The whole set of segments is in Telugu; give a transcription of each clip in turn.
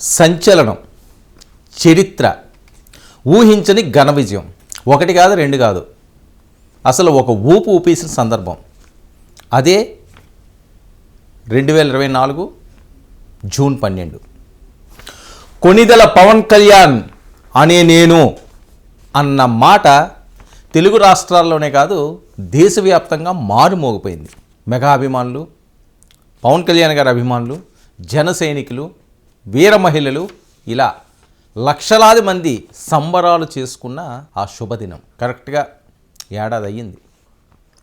సంచలనం, చరిత్ర, ఊహించని ఘన విజయం. ఒకటి కాదు, రెండు కాదు, అసలు ఒక ఊపు ఊపేసిన సందర్భం. అదే 2024 జూన్ 12. కొణిదెల పవన్ కళ్యాణ్ అనే నేను అన్న మాట తెలుగు రాష్ట్రాల్లోనే కాదు దేశవ్యాప్తంగా మారుమోగిపోయింది. మెగా అభిమానులు, పవన్ కళ్యాణ్ గారి అభిమానులు, జన సైనికులు, వీర మహిళలు, ఇలా లక్షలాది మంది సంబరాలు చేసుకున్న ఆ శుభదినం. కరెక్ట్గా ఏడాది అయ్యింది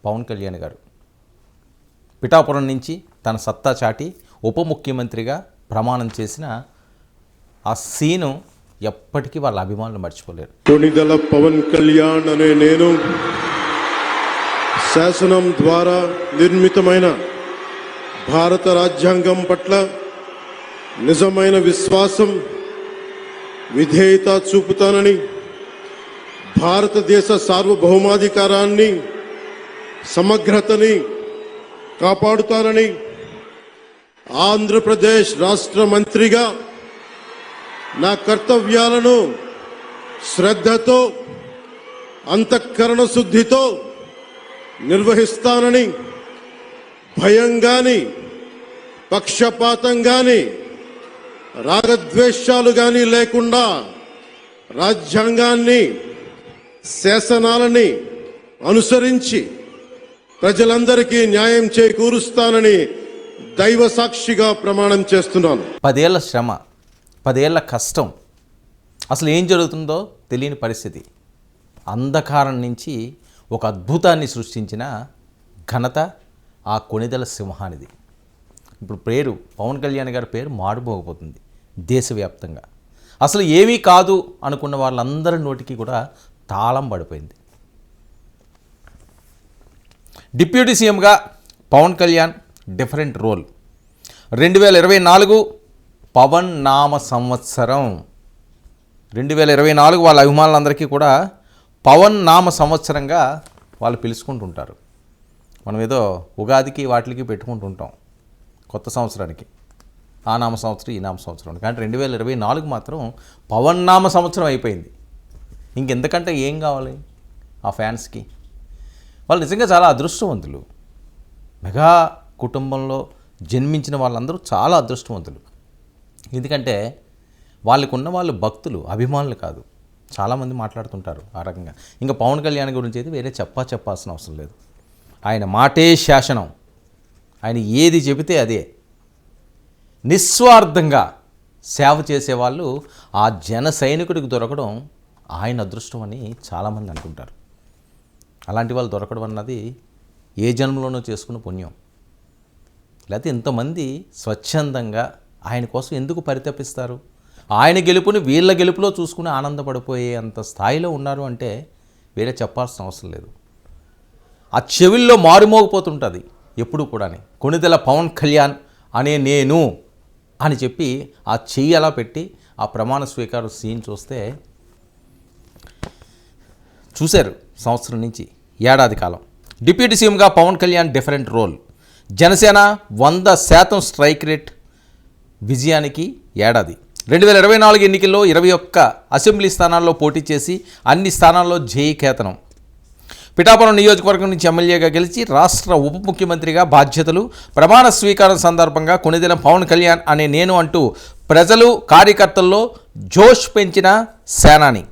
పవన్ కళ్యాణ్ గారు పిఠాపురం నుంచి తన సత్తా చాటి ఉప ముఖ్యమంత్రిగా ప్రమాణం చేసిన ఆ సీను ఎప్పటికీ వాళ్ళ అభిమానులు మర్చిపోలేరు. కొణిదెల పవన్ కళ్యాణ్ అనే నేను శాసనం ద్వారా నిర్మితమైన భారత రాజ్యాంగం పట్ల నిజమైన విశ్వాసం, విధేయత చూపుతానని, భారతదేశ సార్వభౌమాధికారాన్ని, సమగ్రతని కాపాడుతానని, ఆంధ్రప్రదేశ్ రాష్ట్ర మంత్రిగా నా కర్తవ్యాలను శ్రద్ధతో, అంతఃకరణ శుద్ధితో నిర్వహిస్తానని, భయం గాని, పక్షపాతం గాని, రాగద్వేషాలు గాని లేకుండా రాజ్యాంగాన్ని, శాసనాలని అనుసరించి ప్రజలందరికీ న్యాయం చేకూరుస్తానని దైవ సాక్షిగా ప్రమాణం చేస్తున్నాను. 10 ఏళ్ల శ్రమ, 10 ఏళ్ల కష్టం, అసలు ఏం జరుగుతుందో తెలియని పరిస్థితి, అంధకారం నుంచి ఒక అద్భుతాన్ని సృష్టించిన ఘనత ఆ కొణిదెల సింహానిది. ఇప్పుడు పేరు, పవన్ కళ్యాణ్ గారి పేరు మారుమోగిపోతుంది దేశవ్యాప్తంగా. అసలు ఏమీ కాదు అనుకున్న వాళ్ళందరి నోటికి కూడా తాళం పడిపోయింది. డిప్యూటీ సీఎంగా పవన్ కళ్యాణ్ డిఫరెంట్ రోల్. 2024 పవన్ నామ సంవత్సరం. 2024 వాళ్ళ అభిమానులందరికీ కూడా పవన్ నామ సంవత్సరంగా వాళ్ళు పిలుచుకుంటుంటారు. మనం ఏదో ఉగాదికి వాటికి పెట్టుకుంటుంటాం కొత్త సంవత్సరానికి, ఆ నామ సంవత్సరం ఈ నామ సంవత్సరం. కానీ 2024 మాత్రం పవన్ నామ సంవత్సరం అయిపోయింది. ఇంకెంతకంటే ఏం కావాలి ఆ ఫ్యాన్స్కి? వాళ్ళు నిజంగా చాలా అదృష్టవంతులు. మెగా కుటుంబంలో జన్మించిన వాళ్ళందరూ చాలా అదృష్టవంతులు. ఎందుకంటే వాళ్ళకున్న వాళ్ళు భక్తులు, అభిమానులు కాదు. చాలామంది మాట్లాడుతుంటారు ఆ రకంగా. ఇంకా పవన్ కళ్యాణ్ గురించి అయితే వేరే చెప్పాల్సిన అవసరం లేదు. ఆయన మాటే శాసనం, ఆయన ఏది చెబితే అదే. నిస్వార్థంగా సేవ చేసేవాళ్ళు ఆ జన సైనికుడికి దొరకడం ఆయన అదృష్టం అని చాలామంది అనుకుంటారు. అలాంటి వాళ్ళు దొరకడం అన్నది ఏ జన్మలోనో చేసుకున్న పుణ్యం. లేకపోతే ఇంతమంది స్వచ్ఛందంగా ఆయన కోసం ఎందుకు పరితపిస్తారు? ఆయన గెలుపుని వీళ్ళ గెలుపులో చూసుకుని ఆనందపడిపోయే అంత స్థాయిలో ఉన్నారు అంటే వేరే చెప్పాల్సిన అవసరం లేదు. ఆ చెవుల్లో మారుమోగిపోతుంటుంది ఎప్పుడు కూడా. కొణిదెల పవన్ కళ్యాణ్ అనే నేను అని చెప్పి ఆ చెయ్యి అలా పెట్టి ఆ ప్రమాణ స్వీకారం సీన్ చూశారు సంవత్సరం నుంచి ఏడాది కాలం. డిప్యూటీ సీఎంగా Pawan Kalyan different role. Janasena 100% strike rate విజయానికి ఏడాది. 2024 ఎన్నికల్లో 21 అసెంబ్లీ స్థానాల్లో పోటీ చేసి అన్ని స్థానాల్లో జయకేతనం. పిఠాపురం నియోజకవర్గం నుంచి ఎమ్మెల్యేగా గెలిచి రాష్ట్ర ఉప ముఖ్యమంత్రిగా బాధ్యతలు. ప్రమాణ స్వీకారం సందర్భంగా కొణిదెల పవన్ కళ్యాణ్ అనే నేను అంటూ ప్రజలు, కార్యకర్తల్లో జోష్ పెంచిన సేనాని.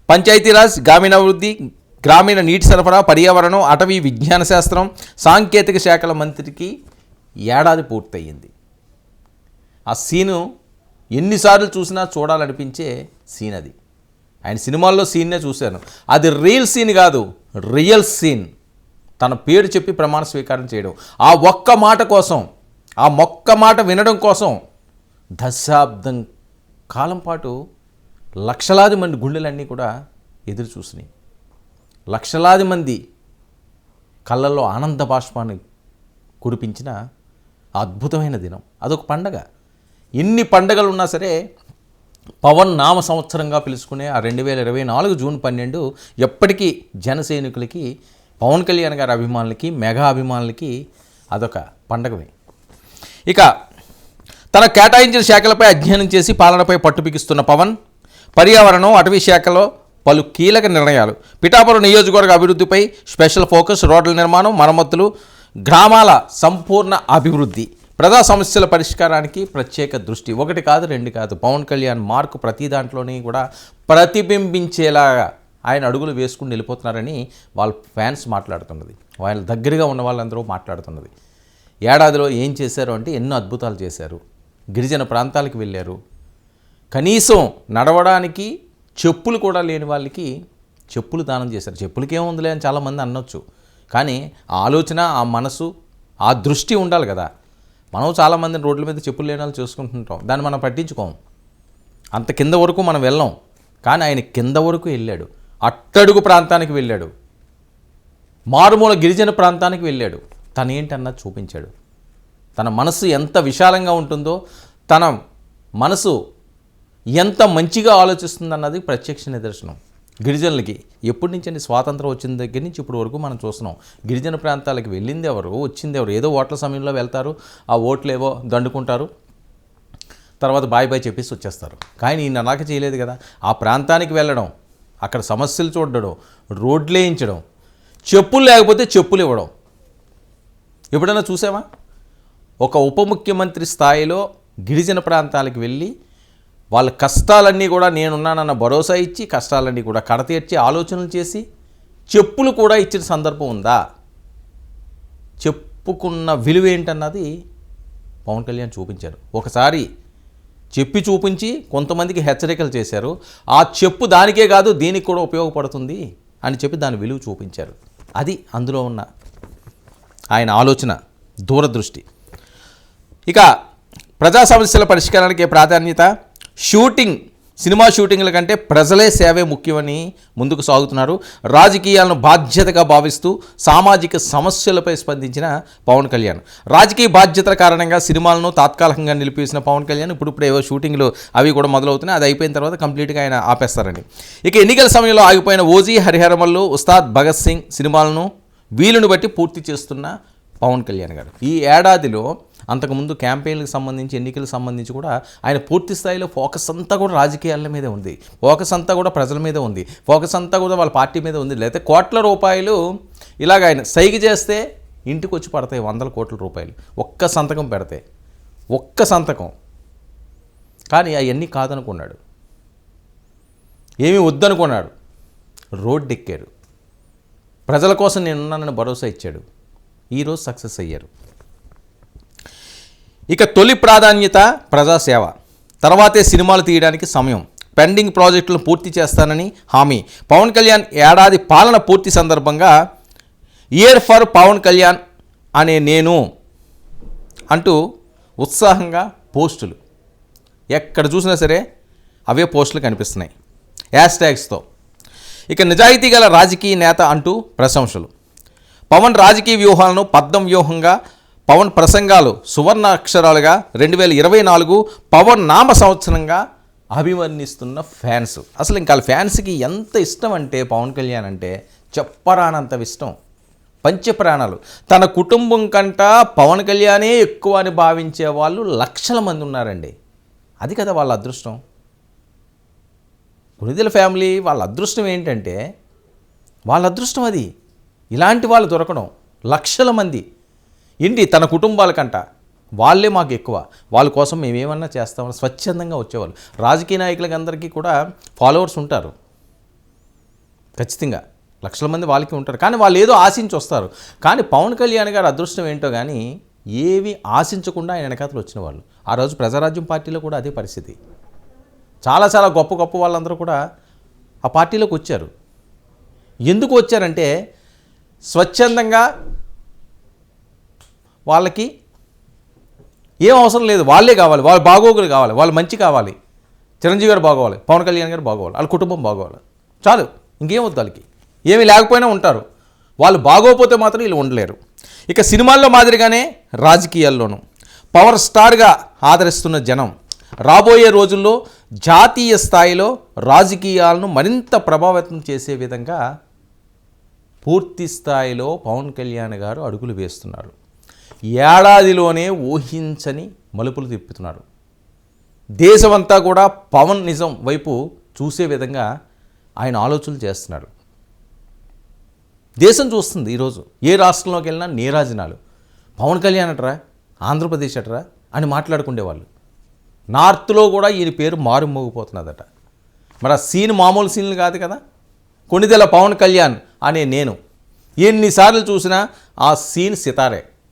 పంచాయతీరాజ్, గ్రామీణాభివృద్ధి, గ్రామీణ నీటి సరఫరా, పర్యావరణం, అటవీ, విజ్ఞాన శాస్త్రం, సాంకేతిక శాఖల మంత్రికి ఏడాది పూర్తయింది. ఆ సీను ఎన్నిసార్లు చూసినా చూడాలనిపించే సీన్ అది. ఆయన సినిమాల్లో సీన్నే చూశాను. అది రియల్ సీన్ కాదు, రియల్ సీన్. తన పేరు చెప్పి ప్రమాణ స్వీకారం చేయడం, ఆ ఒక్క మాట కోసం, ఆ మొక్క మాట వినడం కోసం దశాబ్దం కాలం పాటు లక్షలాది మంది గుండెలన్నీ కూడా ఎదురు చూసినాయి. లక్షలాది మంది కళ్ళల్లో ఆనంద బాష్పాన్ని కురిపించిన అద్భుతమైన దినం. అదొక పండగ. ఎన్ని పండగలు ఉన్నా సరే పవన్ నామ సంవత్సరంగా పిలుచుకునే ఆ 2024 జూన్ 12 ఎప్పటికీ జన సైనికులకి, పవన్ కళ్యాణ్ గారి అభిమానులకి, మెగా అభిమానులకి అదొక పండగమే. ఇక తన కేటాయించిన శాఖలపై అధ్యయనం చేసి పాలనపై పట్టు బిగిస్తున్న పవన్ పర్యావరణం, అటవీ శాఖలో పలు కీలక నిర్ణయాలు. పిఠాపురం నియోజకవర్గ అభివృద్ధిపై స్పెషల్ ఫోకస్, రోడ్ల నిర్మాణం, మరమ్మతులు, గ్రామాల సంపూర్ణ అభివృద్ధి, ప్రజా సమస్యల పరిష్కారానికి ప్రత్యేక దృష్టి. ఒకటి కాదు, రెండు కాదు, పవన్ కళ్యాణ్ మార్కు ప్రతి దాంట్లోని కూడా ప్రతిబింబించేలాగా ఆయన అడుగులు వేసుకుని వెళ్ళిపోతున్నారని వాళ్ళ ఫ్యాన్స్ మాట్లాడుతున్నది, వాళ్ళ దగ్గరగా ఉన్న వాళ్ళందరూ మాట్లాడుతున్నది. ఏడాదిలో ఏం చేశారు అంటే ఎన్నో అద్భుతాలు చేశారు. గిరిజన ప్రాంతాలకు వెళ్ళారు. కనీసం నడవడానికి చెప్పులు కూడా లేని వాళ్ళకి చెప్పులు దానం చేశారు. చెప్పులకేముందిలే అని చాలామంది అనొచ్చు, కానీ ఆ ఆలోచన, ఆ మనసు, ఆ దృష్టి ఉండాలి కదా. మనం చాలామంది రోడ్ల మీద చెప్పులు లేని వాళ్ళు చూసుకుంటుంటాం, దాన్ని మనం పట్టించుకోం, అంత కింద వరకు మనం వెళ్ళాం. కానీ ఆయన కింద వరకు వెళ్ళాడు, అట్టడుగు ప్రాంతానికి వెళ్ళాడు, మారుమూల గిరిజన ప్రాంతానికి వెళ్ళాడు. తను ఏంటన్నది చూపించాడు. తన మనసు ఎంత విశాలంగా ఉంటుందో, తన మనసు ఎంత మంచిగా ఆలోచిస్తుందన్నది ప్రత్యక్ష నిదర్శనం. గిరిజనులకి ఎప్పటి నుంచి అండి స్వాతంత్రం వచ్చిన దగ్గర నుంచి ఇప్పుడు వరకు మనం చూస్తున్నాం. గిరిజన ప్రాంతాలకు వెళ్ళింది ఎవరు, వచ్చింది ఎవరు? ఏదో ఓట్ల సమయంలో వెళ్తారు, ఆ ఓట్లు ఏవో దండుకుంటారు, తర్వాత బాయ్ బాయ్ చెప్పేసి వచ్చేస్తారు. కానీ ఈయన అలాగ చేయలేదు కదా. ఆ ప్రాంతానికి వెళ్ళడం, అక్కడ సమస్యలు చూడడం, రోడ్లు వేయించడం, చెప్పులు లేకపోతే చెప్పులు ఇవ్వడం. ఎప్పుడైనా చూసామా? ఒక ఉప ముఖ్యమంత్రి స్థాయిలో గిరిజన ప్రాంతాలకు వెళ్ళి వాళ్ళ కష్టాలన్నీ కూడా నేనున్నానన్న భరోసా ఇచ్చి, కష్టాలన్నీ కూడా కడతీర్చి ఆలోచనలు చేసి చెప్పులు కూడా ఇచ్చిన సందర్భం ఉందా? చెప్పుకున్న విలువ ఏంటన్నది పవన్ కళ్యాణ్ చూపించారు. ఒకసారి చెప్పి చూపించి కొంతమందికి హెచ్చరికలు చేశారు. ఆ చెప్పు దానికే కాదు, దీనికి కూడా ఉపయోగపడుతుంది అని చెప్పి దాని విలువ చూపించారు. అది అందులో ఉన్న ఆయన ఆలోచన, దూరదృష్టి. ఇక ప్రజా సమస్యల పరిష్కారానికి ప్రాధాన్యత. సినిమా షూటింగ్ల కంటే ప్రజలే సేవే ముఖ్యమని ముందుకు సాగుతున్నారు. రాజకీయాలను బాధ్యతగా భావిస్తూ సామాజిక సమస్యలపై స్పందించిన పవన్ కళ్యాణ్. రాజకీయ బాధ్యతల కారణంగా సినిమాలను తాత్కాలికంగా నిలిపివేసిన పవన్ కళ్యాణ్ ఇప్పుడు ఏవో షూటింగ్లు అవి కూడా మొదలవుతున్నాయి. అది అయిపోయిన తర్వాత కంప్లీట్గా ఆయన ఆపేస్తారని. ఇక ఎన్నికల సమయంలో ఆగిపోయిన ఓజీ, హరిహరమల్లు, ఉస్తాద్ భగత్ సింగ్ సినిమాలను వీలును బట్టి పూర్తి చేస్తున్న పవన్ కళ్యాణ్ గారు ఈ ఏడాదిలో అంతకుముందు క్యాంపెయిన్లకు సంబంధించి, ఎన్నికలకు సంబంధించి కూడా ఆయన పూర్తి స్థాయిలో ఫోకస్ అంతా కూడా రాజకీయాల మీదే ఉంది, ఫోకస్ అంతా కూడా ప్రజల మీద ఉంది, ఫోకస్ అంతా కూడా వాళ్ళ పార్టీ మీద ఉంది. లేకపోతే కోట్ల రూపాయలు ఇలాగ ఆయన సైగ చేస్తే ఇంటికి వచ్చి పడతాయి 100 కోట్ల రూపాయలు, ఒక్క సంతకం పెడితే, ఒక్క సంతకం. కానీ అవన్నీ కాదనుకున్నాడు, ఏమీ వద్దనుకున్నాడు, రోడ్డెక్కాడు, ప్రజల కోసం నేనున్నానని భరోసా ఇచ్చాడు. ఈరోజు సక్సెస్ అయ్యారు. ఇక తొలి ప్రాధాన్యత ప్రజాసేవ, తర్వాతే సినిమాలు తీయడానికి సమయం. పెండింగ్ ప్రాజెక్టులను పూర్తి చేస్తానని హామీ. పవన్ కళ్యాణ్ ఏడాది పాలన పూర్తి సందర్భంగా ఇయర్ ఫర్ పవన్ కళ్యాణ్ అనే నేను అంటూ ఉత్సాహంగా పోస్టులు, ఎక్కడ చూసినా సరే అవే పోస్టులు కనిపిస్తున్నాయి హ్యాష్ ట్యాగ్స్తో. ఇక నిజాయితీ గల రాజకీయ నేత అంటూ ప్రశంసలు. పవన్ రాజకీయ వ్యూహాలను పద్మం వ్యూహంగా, పవన్ ప్రసంగాలు సువర్ణ అక్షరాలుగా 2024 పవన్ నామ సంవత్సరంగా అభివర్ణిస్తున్న ఫ్యాన్స్. అసలు ఇంకా ఫ్యాన్స్కి ఎంత ఇష్టం అంటే పవన్ కళ్యాణ్ అంటే చెప్పరానంత ఇష్టం, పంచప్రాణాలు. తన కుటుంబం కంటా పవన్ కళ్యాణే ఎక్కువ అని భావించే వాళ్ళు లక్షల మంది ఉన్నారండి. అది కదా వాళ్ళ అదృష్టం. కొణిదెల ఫ్యామిలీ వాళ్ళ అదృష్టం ఏంటంటే, వాళ్ళ అదృష్టం అది, ఇలాంటి వాళ్ళు దొరకడం. లక్షల మంది ఏంటి తన కుటుంబాల కంట వాళ్ళే మాకు ఎక్కువ, వాళ్ళ కోసం మేమేమన్నా చేస్తామని స్వచ్ఛందంగా వచ్చేవాళ్ళు. రాజకీయ నాయకులకి అందరికీ కూడా ఫాలోవర్స్ ఉంటారు, ఖచ్చితంగా లక్షల మంది వాళ్ళకి ఉంటారు, కానీ వాళ్ళు ఏదో ఆశించి వస్తారు. కానీ పవన్ కళ్యాణ్ గారి అదృష్టం ఏంటో కానీ ఏవి ఆశించకుండా ఆయన వెనకాతలు వచ్చిన వాళ్ళు. ఆ రోజు ప్రజారాజ్యం పార్టీలో కూడా అదే పరిస్థితి. చాలా చాలా గొప్ప గొప్ప వాళ్ళందరూ కూడా ఆ పార్టీలోకి వచ్చారు. ఎందుకు వచ్చారంటే స్వచ్ఛందంగా, వాళ్ళకి ఏం అవసరం లేదు, వాళ్ళే కావాలి, వాళ్ళ బాగోగులు కావాలి, వాళ్ళు మంచి కావాలి, చిరంజీవి గారు బాగోవాలి, పవన్ కళ్యాణ్ గారు బాగోవాలి, వాళ్ళ కుటుంబం బాగోవాలి, చాలు, ఇంకేం వద్దు. వాళ్ళకి ఏమీ లేకపోయినా ఉంటారు, వాళ్ళు బాగోపోతే మాత్రం వీళ్ళు ఉండలేరు. ఇక సినిమాల్లో మాదిరిగానే రాజకీయాల్లోనూ పవర్ స్టార్గా ఆదరిస్తున్న జనం రాబోయే రోజుల్లో జాతీయ స్థాయిలో రాజకీయాలను మరింత ప్రభావితం చేసే విధంగా పూర్తి స్థాయిలో పవన్ కళ్యాణ్ గారు అడుగులు వేస్తున్నారు. ఏడాదిలోనే ఊహించని మలుపులు తిప్పుతున్నాడు. దేశమంతా కూడా పవన్ నిజం వైపు చూసే విధంగా ఆయన ఆలోచనలు చేస్తున్నాడు. దేశం చూస్తుంది ఈరోజు. ఏ రాష్ట్రంలోకి వెళ్ళినా నీరాజనాలు. పవన్ కళ్యాణ్ అటరా, ఆంధ్రప్రదేశ్ అటరా అని మాట్లాడుకునేవాళ్ళు. నార్త్లో కూడా ఈయన పేరు మారుమోగిపోతున్నదట. మరి ఆ సీన్ మామూలు సీన్లు కాదు కదా. కొణిదెల పవన్ కళ్యాణ్ అనే నేను ఎన్నిసార్లు చూసినా ఆ సీన్ సితారే.